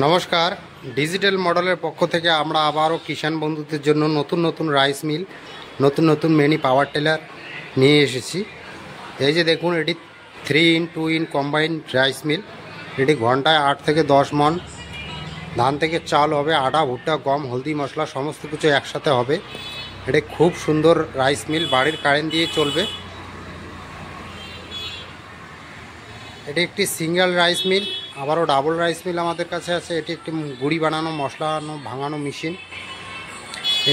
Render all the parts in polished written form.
নমস্কার, ডিজিটাল মডেলের পক্ষ থেকে আমরা আবারও কিষাণ বন্ধুদের জন্য নতুন নতুন রাইস মিল, নতুন নতুন মিনি পাওয়ার টিলার নিয়ে এসেছি। এই যে দেখুন, এটি 3-in-2 কম্বাইন্ড রাইস মিল। এটি ঘন্টায় 8 থেকে 10 মণ ধান থেকে চাল হবে, আটা, ভুট্টা, গম, হলদি, মশলা সমস্ত কিছু একসাথে হবে। এটি খুব সুন্দর রাইস মিল, বাড়ির কারেন্ট দিয়ে চলবে। এটি একটি সিঙ্গেল রাইস মিল, আবারও ডাবল রাইস মিল আমাদের কাছে আছে। এটি একটি গুঁড়ি বানানো, মশলা ভাঙানো মেশিন।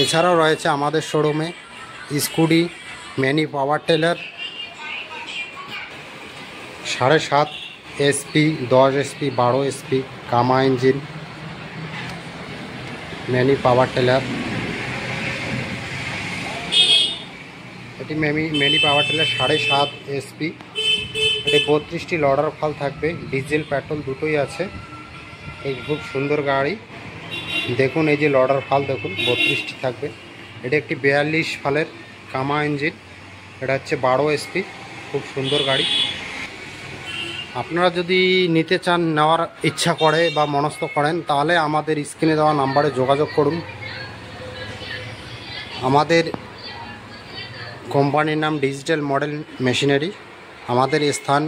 এছাড়াও রয়েছে আমাদের শোরুমে স্কুডি, mini power tiller 7.5 SP, 10 SP, 12 SP, কামা ইঞ্জিন, মিনি পাওয়ার টিলার। এটি মিনি পাওয়ার টিলার 7.5 SP। এটি 32টি লডার ফাল থাকবে, ডিজেল পেট্রোল দুটোই আছে। এই খুব সুন্দর গাড়ি, দেখুন এই যে লডার ফাল দেখুন 32টি থাকবে। এটি একটি 42 ফালের কামা ইঞ্জিন, এটা হচ্ছে 12 SP, খুব সুন্দর গাড়ি। আপনারা যদি নিতে চান, নেওয়ার ইচ্ছা করে বা মনস্থ করেন, তাহলে আমাদের স্ক্রিনে দেওয়া নাম্বারে যোগাযোগ করুন। আমাদের কোম্পানির নাম ডিজিটাল মডেল মেশিনারি। আমাদের স্থান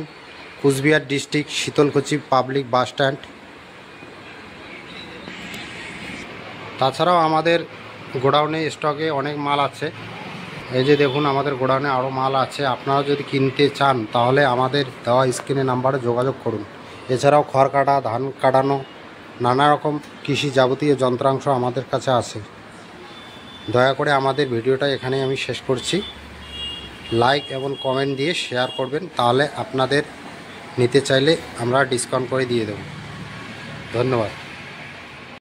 Cooch Behar district, Sitalkuchi public bus stand. তাছাড়াও আমাদের গোডাউনে স্টকে অনেক মাল আছে। এই যে দেখুন, আমাদের গোডাউনে আরও মাল আছে। আপনারা যদি কিনতে চান তাহলে আমাদের দেওয়া স্ক্রিনে নাম্বারে যোগাযোগ করুন। এছাড়াও খড় কাটা, ধান কাটানো, নানা রকম কৃষি যাবতীয় যন্ত্রাংশ আমাদের কাছে আছে। দয়া করে আমাদের ভিডিওটা এখানেই আমি শেষ করছি। লাইক এবং কমেন্ট দিয়ে শেয়ার করবেন, তাহলে আপনাদের নিতে চাইলে আমরা ডিসকাউন্ট করে দিয়ে দেব। ধন্যবাদ।